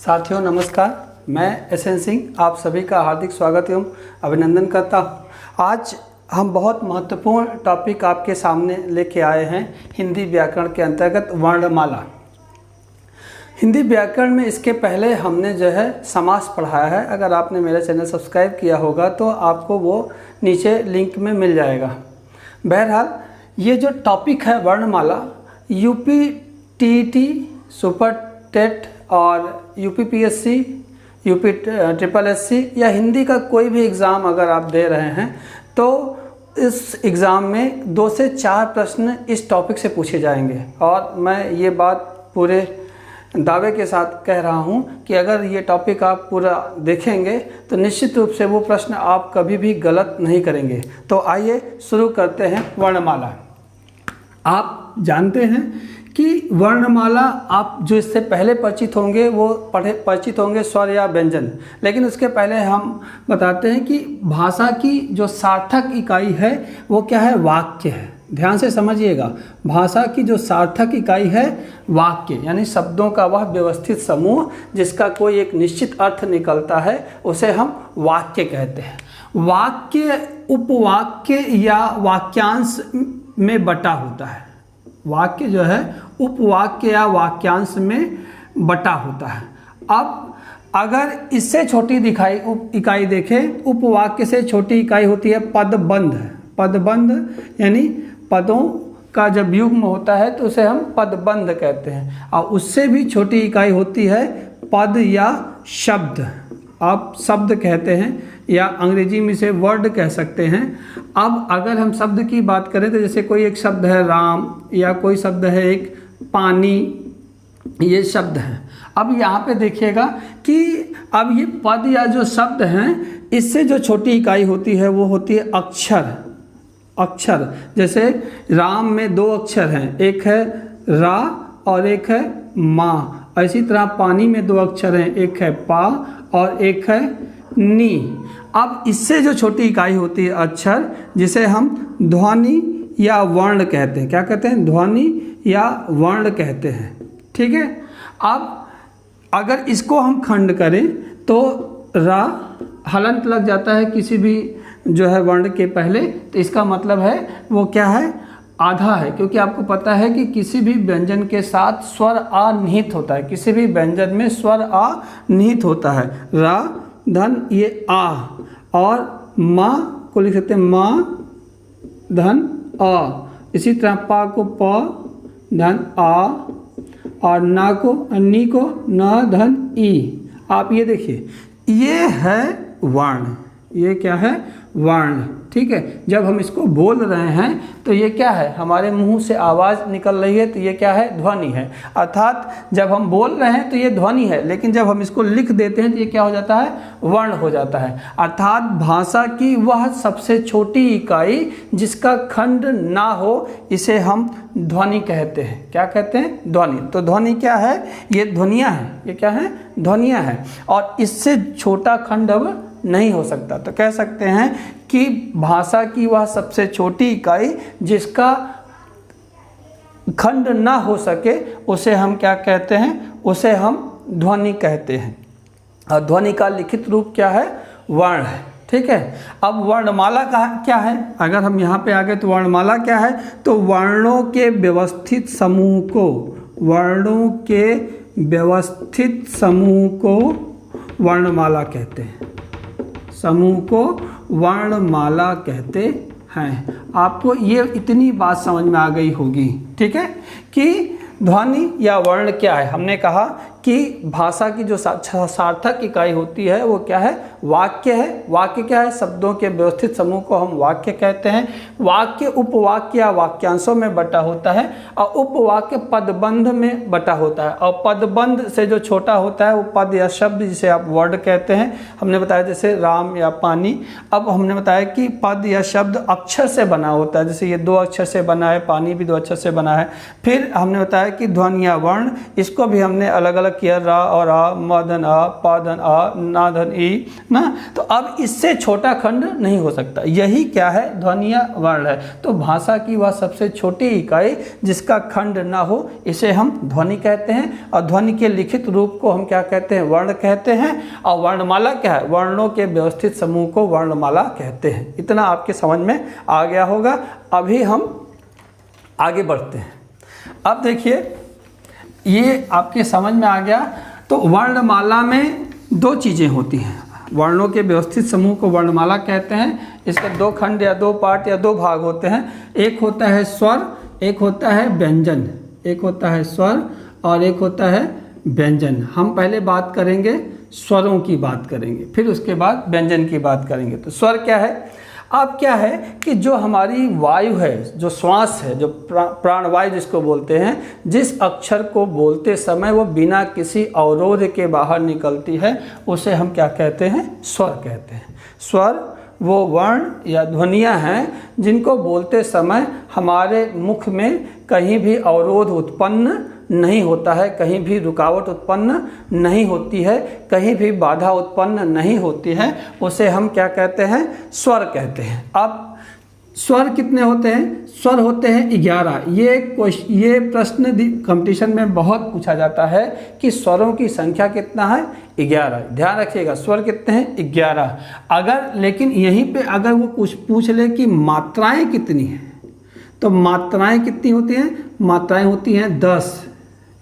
साथियों नमस्कार, मैं एसएन सिंह आप सभी का हार्दिक स्वागत एवं अभिनंदन करता हूँ। आज हम बहुत महत्वपूर्ण टॉपिक आपके सामने लेके आए हैं। हिंदी व्याकरण के अंतर्गत वर्णमाला। हिंदी व्याकरण में इसके पहले हमने जो है समास पढ़ाया है। अगर आपने मेरा चैनल सब्सक्राइब किया होगा तो आपको वो नीचे लिंक में मिल जाएगा। बहरहाल ये जो टॉपिक है वर्णमाला, यूपी टीईटी, सुपर टेट और यूपीपीएससी, यूपी ट्रिपल एससी या हिंदी का कोई भी एग्ज़ाम अगर आप दे रहे हैं तो इस एग्ज़ाम में 2 से 4 प्रश्न इस टॉपिक से पूछे जाएंगे। और मैं ये बात पूरे दावे के साथ कह रहा हूँ कि अगर ये टॉपिक आप पूरा देखेंगे तो निश्चित रूप से वो प्रश्न आप कभी भी गलत नहीं करेंगे। तो आइए शुरू करते हैं वर्णमाला। आप जानते हैं कि वर्णमाला आप जो इससे पहले परिचित होंगे वो परिचित होंगे स्वर या व्यंजन। लेकिन उसके पहले हम बताते हैं कि भाषा की जो सार्थक इकाई है वो क्या है? वाक्य है। ध्यान से समझिएगा, भाषा की जो सार्थक इकाई है वाक्य, यानी शब्दों का वह व्यवस्थित समूह जिसका कोई एक निश्चित अर्थ निकलता है उसे हम वाक्य कहते हैं। वाक्य उपवाक्य या वाक्यांश में बटा होता है। वाक्य जो है उपवाक्य या वाक्यांश में बटा होता है। अब अगर इससे छोटी इकाई देखें, उपवाक्य से छोटी इकाई होती है पदबंध। पदबंध यानी पदों का जब युग्म होता है तो उसे हम पदबंध कहते हैं। और उससे भी छोटी इकाई होती है पद या शब्द। आप शब्द कहते हैं या अंग्रेजी में इसे वर्ड कह सकते हैं। अब अगर हम शब्द की बात करें तो जैसे कोई एक शब्द है राम या कोई शब्द है एक पानी, ये शब्द हैं। अब यहाँ पे देखिएगा कि अब ये पद या जो शब्द हैं इससे जो छोटी इकाई होती है वो होती है अक्षर। अक्षर जैसे राम में 2 अक्षर हैं, एक है रा और एक है मा। इसी तरह पानी में 2 अक्षर हैं, एक है पा और एक है नी। अब इससे जो छोटी इकाई होती है अक्षर, जिसे हम ध्वनि या वर्ण कहते हैं। क्या कहते हैं? ध्वनि या वर्ण कहते हैं। ठीक है। अब अगर इसको हम खंड करें तो रा हलंत लग जाता है किसी भी जो है वर्ण के पहले, तो इसका मतलब है वो क्या है? आधा है। क्योंकि आपको पता है कि किसी भी व्यंजन के साथ स्वर आ निहित होता है। किसी भी व्यंजन में स्वर आ निहित होता है। रा धन ये आ, और माँ को लिख सकते हैं माँ धन आ। इसी तरह पा को प धन आ और ना को नी को न धन ई। आप ये देखिए, ये है वर्ण। ये क्या है? वर्ण। ठीक है। जब हम इसको बोल रहे हैं तो ये क्या है? हमारे मुंह से आवाज़ निकल रही है तो ये क्या है? ध्वनि है। अर्थात जब हम बोल रहे हैं तो ये ध्वनि है, लेकिन जब हम इसको लिख देते हैं तो ये क्या हो जाता है? वर्ण हो जाता है। अर्थात भाषा की वह सबसे छोटी इकाई जिसका खंड ना हो इसे हम ध्वनि कहते हैं। क्या कहते हैं? ध्वनि। तो ध्वनि क्या है? ये ध्वनियाँ हैं। ये क्या है? ध्वनियाँ हैं। और इससे छोटा खंड अब नहीं हो सकता। तो कह सकते हैं कि भाषा की वह सबसे छोटी इकाई जिसका खंड ना हो सके उसे हम क्या कहते हैं? उसे हम ध्वनि कहते हैं। और ध्वनि का लिखित रूप क्या है? वर्ण है। ठीक है। अब वर्णमाला का क्या है? अगर हम यहाँ पे आ गए तो वर्णमाला क्या है? तो वर्णों के व्यवस्थित समूह को, वर्णों के व्यवस्थित समूह को वर्णमाला कहते हैं। समूह को वर्णमाला कहते हैं। आपको ये इतनी बात समझ में आ गई होगी। ठीक है कि ध्वनि या वर्ण क्या है। हमने कहा कि भाषा की जो सार्थक इकाई होती है वो क्या है? वाक्य है। वाक्य क्या है? शब्दों के व्यवस्थित समूह को हम वाक्य कहते हैं। वाक्य उपवाक्य या वाक्यांशों में बटा होता है और उपवाक्य पदबंध में बटा होता है। और पदबंध से जो छोटा होता है वो पद या शब्द जिसे आप वर्ड कहते हैं। हमने बताया जैसे राम या पानी। अब हमने बताया कि पद या शब्द अक्षर से बना होता है। जैसे ये 2 अक्षर से बना है, पानी भी 2 अक्षर से बना है। फिर हमने बताया कि ध्वनिया वर्ण, इसको भी हमने अलग अलग किया, रा और आ, मदन आ, पादन आ, नाधन ई ना। तो अब इससे छोटा खंड नहीं हो सकता, यही क्या है, ध्वनिया वर्ण है। तो भाषा की वह सबसे छोटी इकाई जिसका खंड ना हो, इसे हम ध्वनि कहते हैं। और ध्वनि के लिखित रूप को हम क्या कहते हैं, वर्ण कहते हैं। और वर्णमाला क्या है, वर्णों के व्यवस्थित समूह को वर्णमाला कहते हैं। इतना आपके समझ में आ गया होगा। अभी हम आगे बढ़ते हैं। अब देखिए, ये आपके समझ में आ गया। तो वर्णमाला में दो चीज़ें होती हैं, वर्णों के व्यवस्थित समूह को वर्णमाला कहते हैं। इसके दो खंड या दो पार्ट या दो भाग होते हैं, एक होता है स्वर, एक होता है व्यंजन। एक होता है स्वर और एक होता है व्यंजन। हम पहले बात करेंगे स्वरों की बात करेंगे, फिर उसके बाद व्यंजन की बात करेंगे। तो स्वर क्या है, अब क्या है कि जो हमारी वायु है, जो श्वास है, जो प्राणवायु जिसको बोलते हैं, जिस अक्षर को बोलते समय वो बिना किसी अवरोध के बाहर निकलती है, उसे हम क्या कहते हैं, स्वर कहते हैं। स्वर वो वर्ण या ध्वनियाँ हैं जिनको बोलते समय हमारे मुख में कहीं भी अवरोध उत्पन्न नहीं होता है, कहीं भी रुकावट उत्पन्न नहीं होती है, कहीं भी बाधा उत्पन्न नहीं होती है, उसे हम क्या कहते हैं, स्वर कहते हैं। अब स्वर कितने होते हैं, स्वर होते हैं 11। ये प्रश्न कंपटीशन में बहुत पूछा जाता है कि स्वरों की संख्या कितना है, 11। ध्यान रखिएगा, स्वर कितने हैं, 11। अगर लेकिन यहीं पे अगर वो कुछ पूछ ले कि मात्राएं कितनी हैं, तो मात्राएं कितनी होती हैं, मात्राएं होती हैं 10।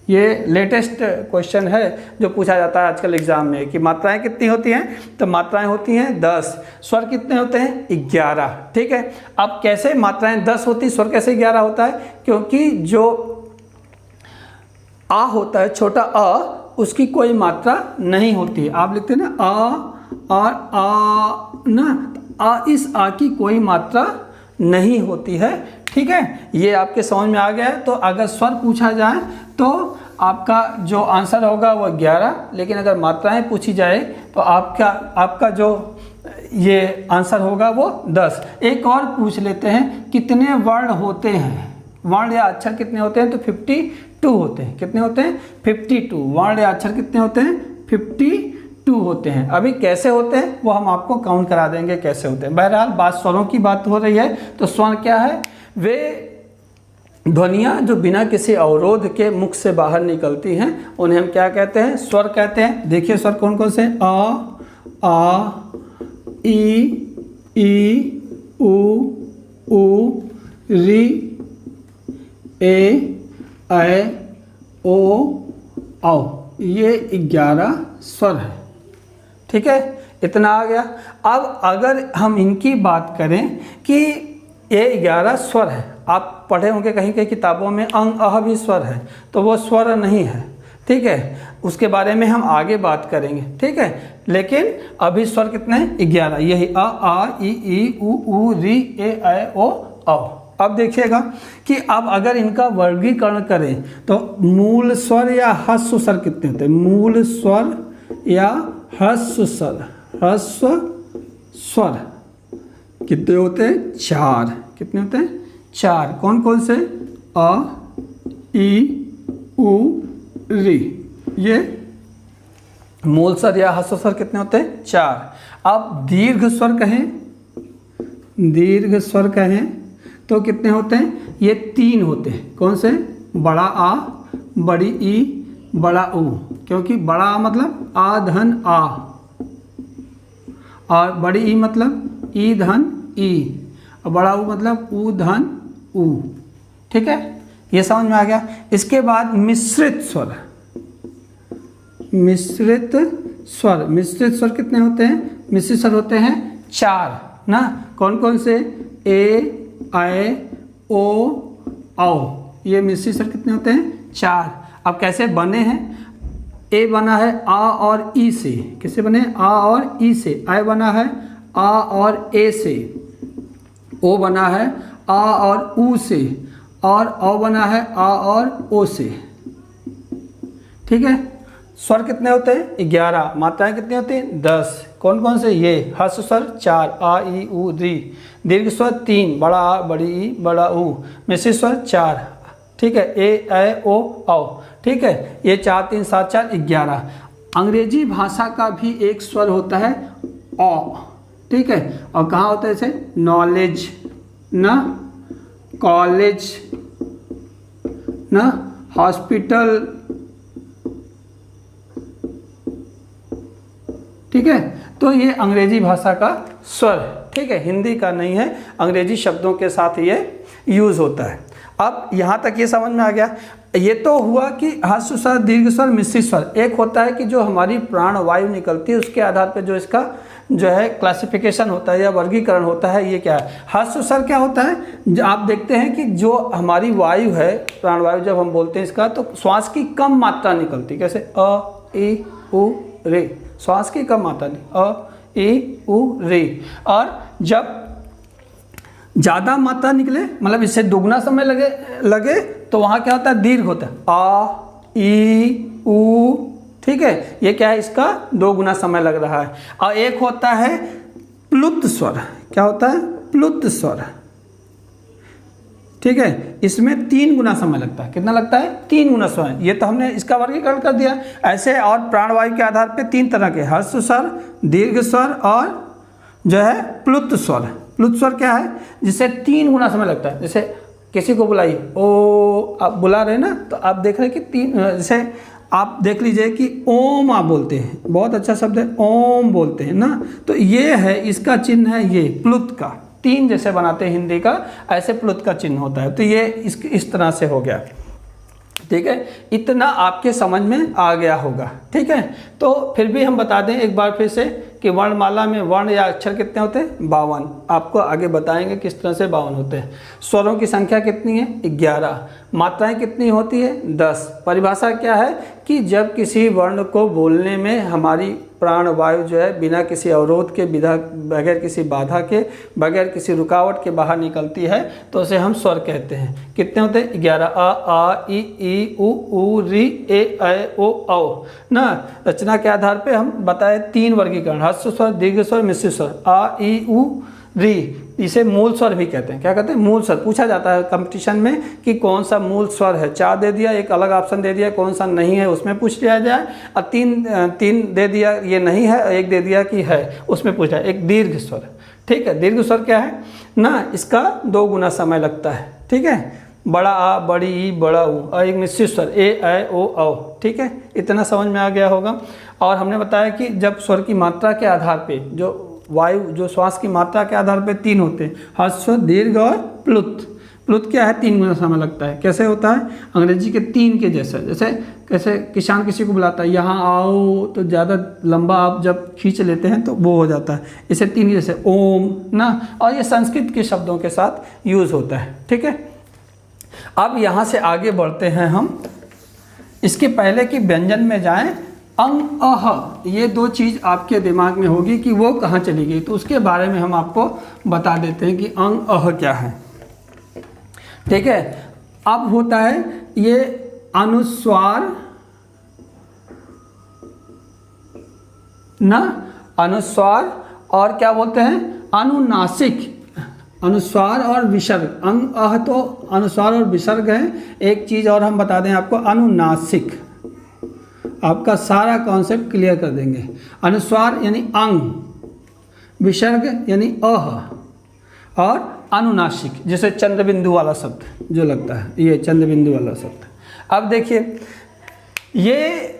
ये लेटेस्ट क्वेश्चन है जो पूछा जाता है आजकल एग्जाम में कि मात्राएं कितनी होती हैं, तो मात्राएं होती हैं 10। स्वर कितने होते हैं, 11। ठीक है, अब कैसे मात्राएं 10 होती, स्वर कैसे 11 होता है, क्योंकि जो आ होता है, छोटा अ, उसकी कोई मात्रा नहीं होती है। आप लिखते हैं ना आ और आ ना, आ, इस आ की कोई मात्रा नहीं होती है। ठीक है, ये आपके समझ में आ गया है। तो अगर स्वर पूछा जाए तो आपका जो आंसर होगा वो 11, लेकिन अगर मात्राएं पूछी जाए तो आपका जो ये आंसर होगा वो 10। एक और पूछ लेते हैं, कितने वर्ण होते हैं, वर्ण या अक्षर कितने होते हैं, तो 52 होते हैं। कितने होते हैं, 52। वर्ण या अक्षर कितने होते हैं, 52 होते हैं। अभी कैसे होते हैं वो हम आपको काउंट करा देंगे कैसे होते हैं। बहरहाल बात स्वरों की बात हो रही है, तो स्वर क्या है, वे ध्वनियाँ जो बिना किसी अवरोध के मुख से बाहर निकलती हैं, उन्हें हम क्या कहते हैं, स्वर कहते हैं। देखिए स्वर कौन कौन से, आ, ई, उ, री, ए, ओ, औ। ये 11 स्वर है। ठीक है, इतना आ गया। अब अगर हम इनकी बात करें कि ये 11 स्वर है, आप पढ़े होंगे कहीं कहीं किताबों में अंग अह भी स्वर है, तो वो स्वर नहीं है। ठीक है, उसके बारे में हम आगे बात करेंगे। ठीक है, लेकिन अभी स्वर कितने हैं, 11। यही आ, ई, उ, री, ए, ओ, औ। अब देखिएगा कि अब अगर इनका वर्गीकरण करें तो मूल स्वर या ह्रस्व स्वर कितने होते हैं, मूल स्वर या ह्रस्व स्वर, ह्रस्व स्वर कितने होते हैं, 4। कितने होते हैं, 4। कौन कौन से, अ, ई, उ, री। ये मूल स्वर या ह्रस्व स्वर कितने होते हैं, 4। अब दीर्घ स्वर कहें, दीर्घ स्वर कहें तो कितने होते हैं, ये 3 होते हैं। कौन से, बड़ा आ, बड़ी ई, बड़ा उ। क्योंकि बड़ा आ मतलब आ धन आ, और बड़ी ई मतलब ई धन ई, और बड़ा उ मतलब उ धन उ। ठीक है, ये समझ में आ गया। इसके बाद मिश्रित स्वर, मिश्रित स्वर, मिश्रित स्वर कितने होते हैं, मिश्रित स्वर होते हैं 4 ना। कौन कौन से, ए, ऐ, ओ, औ। ये मिश्रित स्वर कितने होते हैं, 4। अब कैसे बने हैं, ए बना है आ और ई से, किससे बने, आ और ई से। ऐ बना है आ और ए से, ओ बना है आ और उ से, और औ बना है आ और ओ से। ठीक है, स्वर कितने होते हैं, 11। मात्राएं कितनी होती हैं, 10। कौन कौन से, ये ह्रस्व स्वर 4, आ, ई, उ, री। दीर्घ स्वर 3, बड़ा आ, बड़ी ई, बड़ा उ। मिश्रित स्वर 4, ठीक है, ए ऐ ओ औ, ठीक है, ये 4 3 7 4 11। अंग्रेजी भाषा का भी एक स्वर होता है औ, ठीक है, और कहाँ होता है जैसे नॉलेज, ना कॉलेज, ना हॉस्पिटल, ठीक है। तो ये अंग्रेजी भाषा का स्वर है, ठीक है, हिंदी का नहीं है, अंग्रेजी शब्दों के साथ ये यूज होता है। अब यहाँ तक ये समझ में आ गया। ये तो हुआ कि ह्रस्व स्वर, दीर्घ स्वर, मिश्रित स्वर। एक होता है कि जो हमारी प्राण वायु निकलती है उसके आधार पर जो इसका जो है क्लासिफिकेशन होता है या वर्गीकरण होता है, ये क्या है। ह्रस्व स्वर क्या होता है, आप देखते हैं कि जो हमारी वायु है, प्राण वायु जब हम बोलते हैं इसका, तो श्वास की कम मात्रा निकलती है, कैसे अ ई उ रे, श्वास की कम मात्रा नहीं, अ ई उ रे। और जब ज़्यादा मात्रा निकले, मतलब इससे दुगना समय लगे तो वहाँ क्या होता है, दीर्घ होता है, आ ई उ, ठीक है, ये क्या है, इसका 2 गुना समय लग रहा है। और एक होता है प्लुत स्वर, क्या होता है, प्लुत स्वर, ठीक है, इसमें 3 गुना समय लगता है। कितना लगता है, 3 गुना समय। ये तो हमने इसका वर्गीकरण कर दिया। ऐसे और प्राणवायु के आधार पे 3 तरह के, ह्रस्व स्वर, दीर्घ स्वर और जो है प्लुत स्वर। प्लुत स्वर क्या है, जिससे 3 गुना समय लगता है। जैसे किसी को बुलाइए, ओ आप बुला रहे हैं ना, तो आप देख रहे हैं कि 3, जैसे आप देख लीजिए कि ओम आप बोलते हैं, बहुत अच्छा शब्द है, ओम बोलते हैं ना, तो ये है, इसका चिन्ह है ये प्लुत का। 3 जैसे बनाते हैं हिंदी का, ऐसे प्लुत का चिन्ह होता है। तो ये इस तरह से हो गया, ठीक है, इतना आपके समझ में आ गया होगा, ठीक है। तो फिर भी हम बता दें एक बार फिर से कि वर्णमाला में वर्ण या अक्षर कितने होते हैं, 52। आपको आगे बताएंगे किस तरह से 52 होते हैं। स्वरों की संख्या कितनी है, 11। मात्राएं कितनी होती है, 10। परिभाषा क्या है कि जब किसी वर्ण को बोलने में हमारी प्राण वायु जो है बिना किसी अवरोध के, बगैर किसी बाधा के, बगैर किसी रुकावट के बाहर निकलती है तो उसे हम स्वर कहते हैं। कितने होते हैं, 11। आ ई उ री ए ऐ ओ औ ना। रचना के आधार पे हम बताए 3 वर्गीकरण, ह्रस्व स्वर, दीर्घ स्वर, मिश्रित स्वर। आ ई उ री, इसे मूल स्वर भी कहते हैं। क्या कहते हैं, मूल स्वर। पूछा जाता है कंपटीशन में कि कौन सा मूल स्वर है, 4 दे दिया, एक अलग ऑप्शन दे दिया, कौन सा नहीं है उसमें पूछ लिया जाए, और 3 दे दिया ये नहीं है, एक दे दिया कि है, उसमें पूछा। एक दीर्घ स्वर, ठीक है, दीर्घ स्वर क्या है ना, इसका 2 गुना समय लगता है, ठीक है, बड़ा आ, बड़ी ई, बड़ा ऊ। और एक मिश्रित स्वर, ए ऐ ओ औ, ठीक है, इतना समझ में आ गया होगा। और हमने बताया कि जब स्वर की मात्रा के आधार पे, जो वायु जो श्वास की मात्रा के आधार पे 3 होते हैं, ह्रस्व, दीर्घ और प्लुत। प्लुत क्या है, 3 गुना समय लगता है। कैसे होता है, अंग्रेजी के 3 के जैसा। जैसे कैसे किसान किसी को बुलाता है, यहाँ आओ, तो ज़्यादा लंबा आप जब खींच लेते हैं तो वो हो जाता है। इसे 3 के जैसे, ओम ना। और ये संस्कृत के शब्दों के साथ यूज होता है, ठीक है। अब यहाँ से आगे बढ़ते हैं हम। इसके पहले कि व्यंजन में जाएं, अंग अह, ये 2 चीज़ आपके दिमाग में होगी कि वो कहाँ चली गई, तो उसके बारे में हम आपको बता देते हैं कि अंग अह क्या है, ठीक है। अब होता है ये अनुस्वार ना, अनुस्वार और क्या बोलते हैं, अनुनासिक। अनुस्वार और विसर्ग, अंग अह तो अनुस्वार और विसर्ग है। एक चीज़ और हम बता दें आपको, अनुनासिक। आपका सारा कॉन्सेप्ट क्लियर कर देंगे। अनुस्वार यानी अंग, विसर्ग यानी अह, और अनुनासिक जैसे चंद्रबिंदु वाला शब्द जो लगता है, ये चंद्रबिंदु वाला शब्द। अब देखिए ये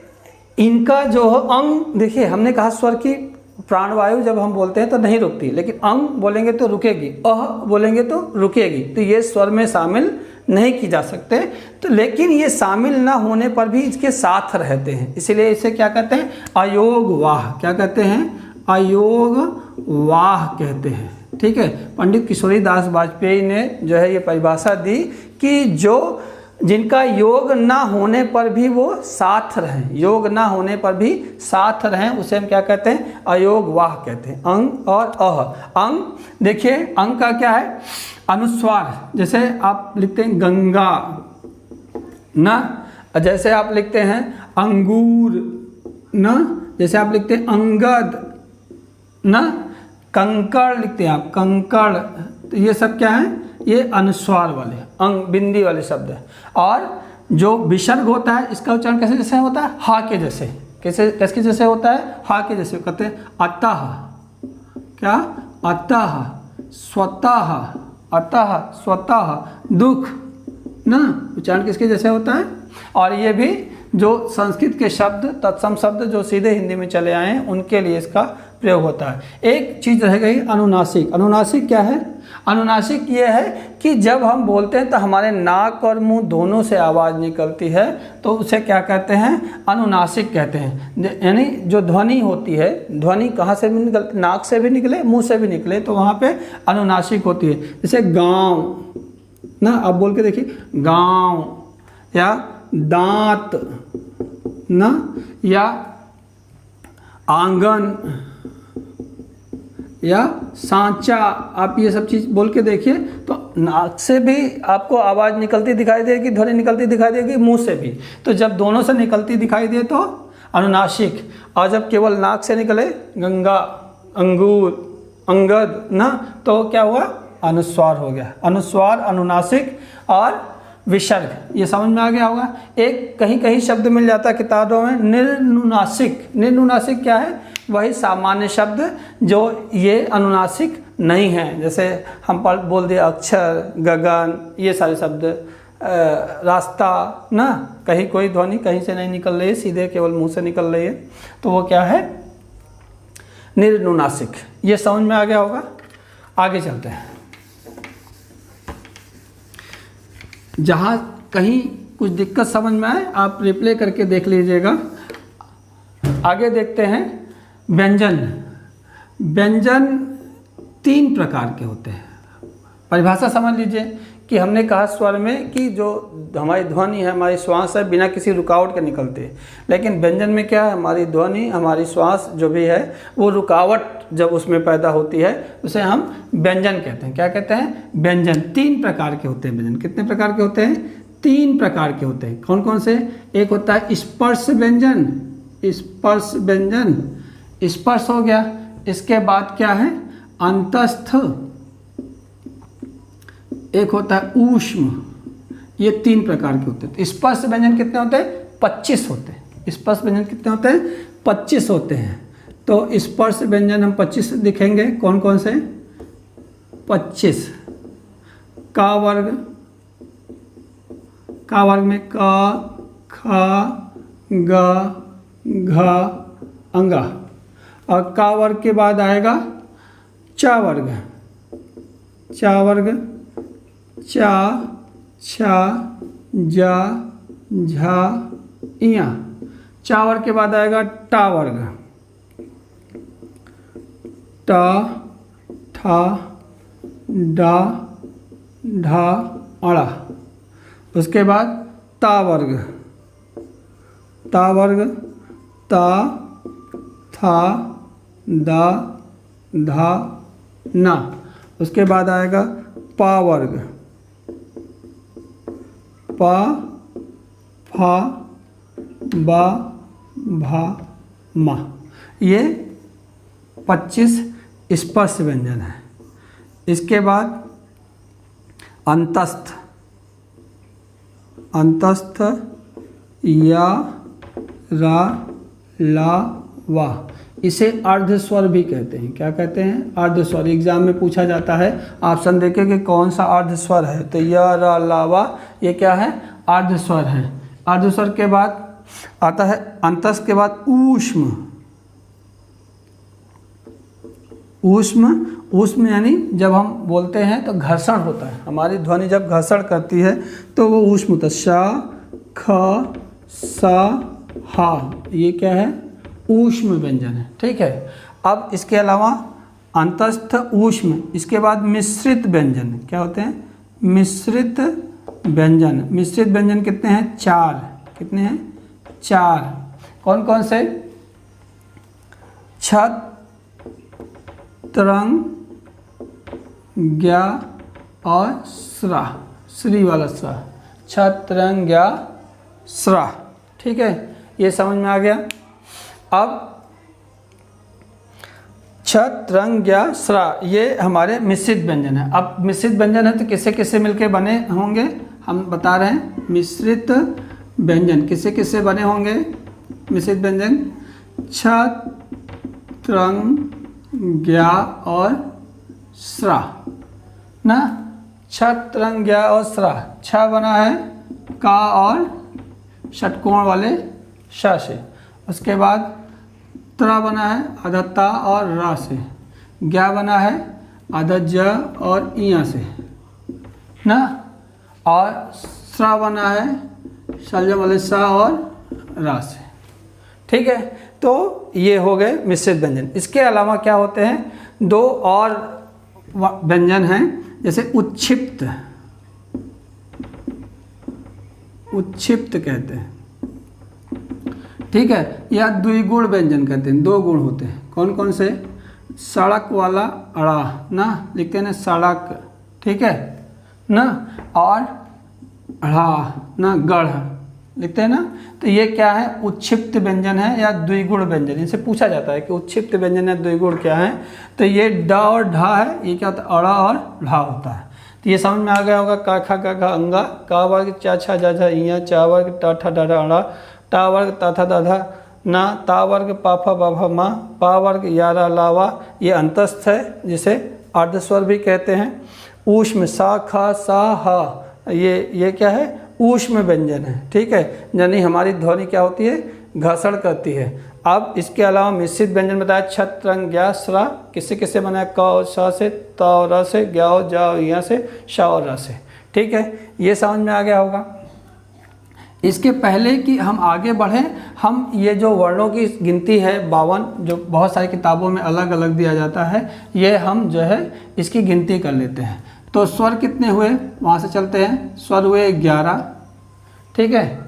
इनका जो अंग, देखिए हमने कहा स्वर की प्राणवायु जब हम बोलते हैं तो नहीं रुकती, लेकिन अंग बोलेंगे तो रुकेगी, अह बोलेंगे तो रुकेगी, तो ये स्वर में शामिल नहीं की जा सकते। तो लेकिन ये शामिल ना होने पर भी इसके साथ रहते हैं, इसीलिए इसे क्या कहते हैं, अयोग वाह। क्या कहते हैं, अयोग वाह कहते हैं, ठीक है। पंडित किशोरी दास वाजपेयी ने जो है ये परिभाषा दी कि जो जिनका योग ना होने पर भी वो साथ रहें, योग ना होने पर भी साथ रहें, उसे हम क्या कहते हैं, अयोग वाह कहते हैं। अंग और अह। अंग देखिए, अंग का क्या है, अनुस्वार। जैसे आप लिखते हैं गंगा ना, जैसे आप लिखते हैं अंगूर ना, जैसे आप लिखते हैं अंगद ना, कंकड़ लिखते हैं आप, कंकड़। तो ये सब क्या है, ये अनुस्वार वाले अंग बिंदी वाले शब्द है। और जो विसर्ग होता है इसका उच्चारण कैसे जैसे होता है, हा के जैसे। कैसे किसके जैसे होता है, हा के जैसे। कहते हैं अतः, क्या अतः, स्वतः, अतः स्वतः, दुख ना, उच्चारण किसके जैसे होता है। और ये भी जो संस्कृत के शब्द तत्सम शब्द जो सीधे हिंदी में चले आए हैं उनके लिए इसका प्रयोग होता है। एक चीज़ रह गई अनुनासिक। अनुनासिक क्या है, अनुनासिक ये है कि जब हम बोलते हैं तो हमारे नाक और मुंह दोनों से आवाज़ निकलती है, तो उसे क्या कहते हैं, अनुनासिक कहते हैं। यानी जो ध्वनि होती है, ध्वनि कहाँ से भी निकलती, नाक से भी निकले मुंह से भी निकले, तो वहाँ पे अनुनासिक होती है। जैसे गाँव ना, आप बोल के देखिए गाँव, या दांत ना, या आंगन, या सांचा, आप ये सब चीज़ बोल के देखिए तो नाक से भी आपको आवाज़ निकलती दिखाई देगी, ध्वनि निकलती दिखाई देगी, मुंह से भी। तो जब दोनों से निकलती दिखाई दे तो अनुनासिक, और जब केवल नाक से निकले गंगा, अंगूर, अंगद ना, तो क्या हुआ, अनुस्वार हो गया। अनुस्वार, अनुनासिक और विसर्ग, ये समझ में आ गया होगा। एक कहीं कहीं शब्द मिल जाता है किताबों में निर्नुनासिक। निर्नुनासिक क्या है, वही सामान्य शब्द जो ये अनुनासिक नहीं है। जैसे हम बोल दिए अक्षर, गगन, ये सारे शब्द, रास्ता ना, कहीं कोई ध्वनि कहीं से नहीं निकल रही है, सीधे केवल मुंह से निकल रही है, तो वो क्या है, निर्नुनासिक। ये समझ में आ गया होगा। आगे चलते हैं। जहाँ कहीं कुछ दिक्कत समझ में आए आप रिप्ले करके देख लीजिएगा। आगे देखते हैं व्यंजन। व्यंजन 3 प्रकार के होते हैं। परिभाषा समझ लीजिए कि हमने कहा स्वर में कि जो हमारी ध्वनि है, हमारी श्वास है, बिना किसी रुकावट के निकलती है। लेकिन व्यंजन में क्या है, हमारी ध्वनि, हमारी श्वास जो भी है, वो रुकावट जब उसमें पैदा होती है उसे हम व्यंजन कहते हैं। क्या कहते हैं, व्यंजन। 3 प्रकार के होते हैं व्यंजन। कितने प्रकार के होते हैं, 3 प्रकार के होते हैं। कौन कौन से, एक होता है स्पर्श व्यंजन। स्पर्श व्यंजन, स्पर्श हो गया। इसके बाद क्या है, अंतस्थ, एक होता है ऊष्म। ये 3 प्रकार के होते हैं। स्पर्श व्यंजन कितने होते हैं, 25 होते हैं। स्पर्श व्यंजन कितने होते हैं, 25 होते हैं। तो स्पर्श व्यंजन हम 25 दिखेंगे। कौन कौन से, 25। का वर्ग, का वर्ग में का, खा, ग, घ, अंगा। और का वर्ग के बाद आएगा चा वर्ग। चा वर्ग, चा, छा, जा, झा, इया। चा वर्ग के बाद आएगा टा वर्ग। टा, ठा, डा, ढा, अड़ा। उसके बाद ता वर्ग। ता वर्ग, ता, था, दा, धा, ना। उसके बाद आएगा पा वर्ग। पा, फा, बा, भा, मा। ये 25 स्पर्श व्यंजन है। इसके बाद अंतस्थ। अंतस्थ, या, रा, ला, वा। इसे अर्धस्वर भी कहते हैं। क्या कहते हैं, अर्धस्वर। एग्जाम में पूछा जाता है, ऑप्शन देखे कि कौन सा अर्धस्वर है, तो या, रा, ला, वा, ये क्या है, अर्धस्वर है। अर्धस्वर के बाद आता है अंतस्थ के बाद ऊष्म। ऊष्म, ऊष्म यानी जब हम बोलते हैं तो घर्षण होता है, हमारी ध्वनि जब घर्षण करती है तो वो ऊष्म होता है। शा, ख, सा, हा, ये क्या है, ऊष्म व्यंजन है। ठीक है। अब इसके अलावा अंतस्थ, ऊष्म, इसके बाद मिश्रित व्यंजन। क्या होते हैं, मिश्रित व्यंजन। मिश्रित व्यंजन कितने हैं, 4। कितने हैं, 4। कौन कौन से, छत, तरंग, ज्ञा और स्रा। श्री वाला स्रा, छत, तरंग, ज्ञा, स्रा। ठीक है, ये समझ में आ गया। अब स्रा, ये हमारे मिश्रित व्यंजन है। अब मिश्रित व्यंजन है तो किससे किससे मिलके बने होंगे हम बता रहे हैं। मिश्रित व्यंजन किससे किससे बने होंगे? मिश्रित व्यंजन छ, त्रंग, ज्ञा और स्रा ना। छ, त्रंग, ज्ञा और स्रा। छ बना है का और षटकोण वाले श से। उसके बाद त्रा बना है आधा ता और रा से। ज्ञा बना है आधा ज और इया से ना। और स्रा बना है शल्य वाले सा और रा से। ठीक है, तो ये हो गए मिश्रित व्यंजन। इसके अलावा क्या होते हैं? दो और व्यंजन हैं, जैसे उत्क्षिप्त। उत्क्षिप्त कहते हैं, ठीक है, या द्विगुण व्यंजन कहते हैं। दो गुण होते हैं, कौन कौन से? सड़क वाला अड़ा ना, लिखते हैं ना सड़क, ठीक है ना, और अड़ा ना गढ़ लिखते हैं ना। तो ये क्या है? उत्क्षिप्त व्यंजन है या द्विगुण व्यंजन। इनसे पूछा जाता है कि उत्क्षिप्त व्यंजन या द्विगुण क्या है। तो ये ड और ढा है, ये क्या होता है? अड़ा और ढा होता है। तो ये समझ में आ गया होगा। का खा गा घा अंगा, का वर्ग चा छा जा झा इया, चा वर्ग टा ठा डा डा अड़ा, टा वर्ग ता था दा धा ना, ता वर्ग पा फा बा भा मा, पा वर्ग यारा लावा। ये अंतस्थ है, जिसे अर्धस्वर भी कहते हैं। ऊष्म सा खा सा हा, ये क्या है? ऊष्म व्यंजन है, ठीक है, यानी हमारी ध्वनि क्या होती है? घर्षण करती है। अब इसके अलावा मिश्रित व्यंजन बताया छ, त्रंग, ज्ञा, स्रा। किससे किससे बनाया? क और श से, त और र से, ज्ञा और जा और इया से, श और र से। ठीक है, ये समझ में आ गया होगा। इसके पहले कि हम आगे बढ़ें, हम ये जो वर्णों की गिनती है 52, जो बहुत सारी किताबों में अलग अलग दिया जाता है, ये हम जो है इसकी गिनती कर लेते हैं। तो स्वर कितने हुए? वहाँ से चलते हैं। स्वर हुए 11, ठीक है,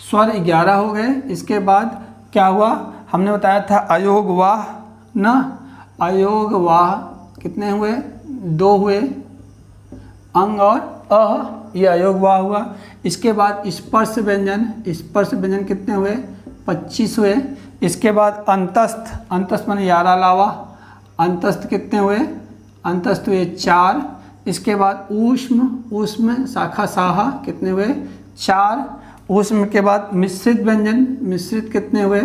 स्वर 11 हो गए। इसके बाद क्या हुआ? हमने बताया था अयोग वाह ना। अयोग वाह कितने हुए? 2 हुए। अंग और अह, ये अयोग वाह हुआ। इसके बाद स्पर्श व्यंजन, स्पर्श व्यंजन कितने हुए? 25 हुए। इसके बाद अंतस्थ, अंतस्थ माने यारा लावा, अंतस्थ कितने हुए? अंतस्थ हुए 4। इसके बाद ऊष्म, ऊष्म शाखा साहा कितने हुए? 4। ऊष्म के बाद मिश्रित व्यंजन, मिश्रित कितने हुए?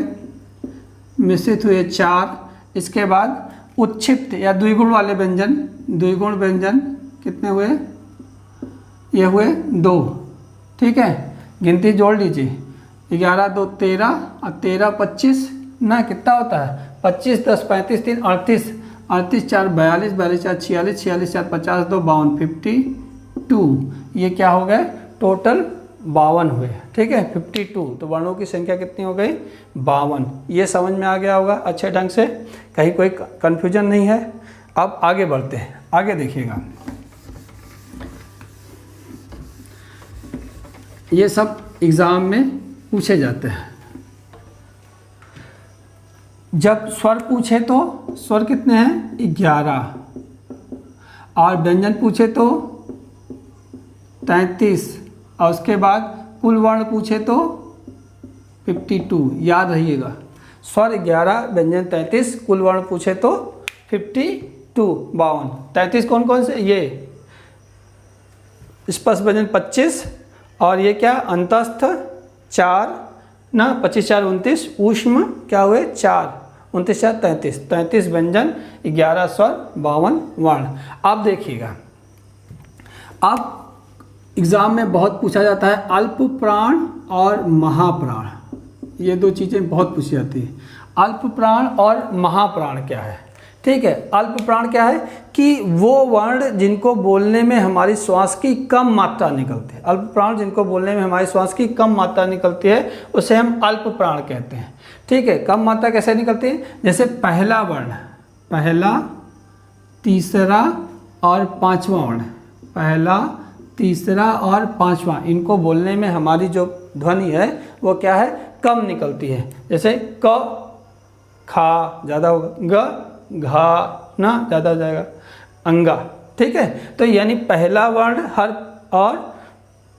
मिश्रित हुए 4। इसके बाद उत्क्षिप्त या द्विगुण वाले व्यंजन, द्विगुण व्यंजन कितने हुए? ये हुए 2, ठीक है। गिनती जोड़ लीजिए, 11 2 13 और 13 25 ना, कितना होता है? 25 10 35 3 38, 38 4 42, 42 4 46, 46 4 50 2 52, 52। ये क्या हो गए? टोटल 52 हुए, ठीक है, 52। तो वर्णों की संख्या कितनी हो गई? 52। ये समझ में आ गया होगा अच्छे ढंग से, कहीं कोई कन्फ्यूजन नहीं है। अब आगे बढ़ते हैं, आगे देखिएगा। ये सब एग्ज़ाम में पूछे जाते हैं। जब स्वर पूछे तो स्वर कितने हैं? 11। और व्यंजन पूछे तो 33। और उसके बाद कुल वर्ण पूछे तो 52। याद रहिएगा, स्वर 11, व्यंजन 33, कुल वर्ण पूछे तो 52, 52। 33 कौन कौन से? ये स्पर्श व्यंजन 25, और ये क्या? अंतस्थ 4 ना, 25 4 29। ऊष्म क्या हुए? 4, 29 4 33। 33 व्यंजन, 11 स्वर, 52 वर्ण। अब देखिएगा, अब एग्ज़ाम में बहुत पूछा जाता है अल्प प्राण और महाप्राण। ये 2 चीज़ें बहुत पूछी जाती हैं। अल्प प्राण और महाप्राण क्या है? ठीक है, अल्प प्राण क्या है कि वो वर्ण जिनको बोलने में हमारी श्वास की कम मात्रा निकलती है। अल्प प्राण जिनको बोलने में हमारी श्वास की कम मात्रा निकलती है, उसे हम अल्प प्राण कहते हैं। ठीक है, कम मात्रा कैसे निकलती है? जैसे पहला वर्ण, पहला, तीसरा और 5वां वर्ण, पहला, तीसरा और 5वां, इनको बोलने में हमारी जो ध्वनि है वो क्या है? कम निकलती है। जैसे क, खा ज़्यादा होगा, ग, घा ना ज़्यादा हो जाएगा, अंगा। ठीक है, तो यानी पहला वर्ण हर, और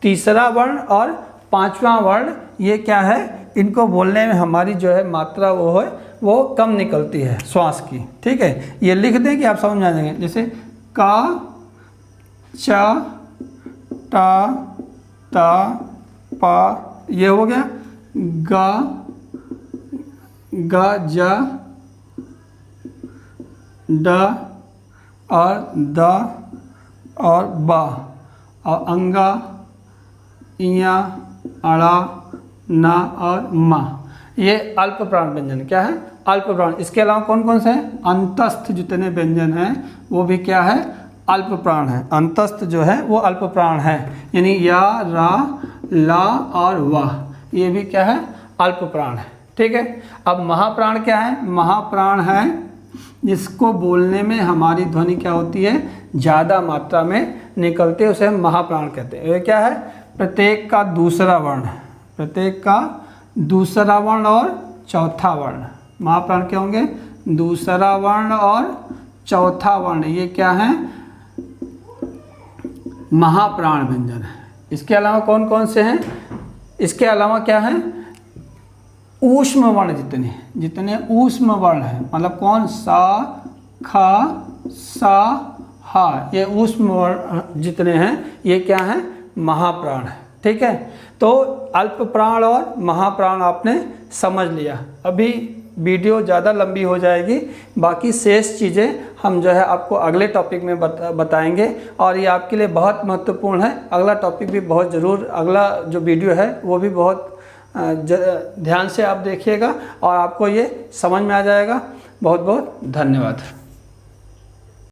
तीसरा वर्ण और 5वां वर्ण, ये क्या है? इनको बोलने में हमारी जो है मात्रा वो है वो कम निकलती है श्वास की। ठीक है, ये लिख दें कि आप समझ में आ जाएंगे। जैसे का, चा, टा, ता, पा, ये हो गया। गा, गा, जा, डा और दा और बा, और अंगा, इया, अड़ा, ना और मा, ये अल्प प्राण व्यंजन क्या है? अल्प प्राण। इसके अलावा कौन कौन से हैं? अंतस्थ जितने व्यंजन हैं वो भी क्या है? अल्प प्राण है। अंतस्थ जो है वो अल्प प्राण है, यानी या, रा, ला और वाह, ये भी क्या है? अल्प प्राण है। ठीक है, अब महाप्राण क्या है? महाप्राण है जिसको बोलने में हमारी ध्वनि क्या होती है? ज़्यादा मात्रा में निकलते, उसे हम महाप्राण कहते हैं। ये क्या है? प्रत्येक का दूसरा वर्ण, प्रत्येक का दूसरा वर्ण और चौथा वर्ण। महाप्राण क्या होंगे? दूसरा वर्ण और चौथा वर्ण, ये क्या है? महाप्राण व्यंजन है। इसके अलावा कौन कौन से हैं? इसके अलावा क्या है? ऊष्म वर्ण जितने ऊष्म वर्ण हैं, मतलब कौन? सा, खा, सा, हा, ये ऊष्म वर्ण जितने हैं ये क्या है? महाप्राण है। ठीक है, तो अल्प प्राण और महाप्राण आपने समझ लिया। अभी वीडियो ज़्यादा लंबी हो जाएगी, बाकी शेष चीज़ें हम जो है आपको अगले टॉपिक में बताएंगे, और ये आपके लिए बहुत महत्वपूर्ण है। अगला टॉपिक भी बहुत ज़रूर, अगला जो वीडियो है वो भी बहुत ध्यान से आप देखिएगा और आपको ये समझ में आ जाएगा। बहुत बहुत धन्यवाद।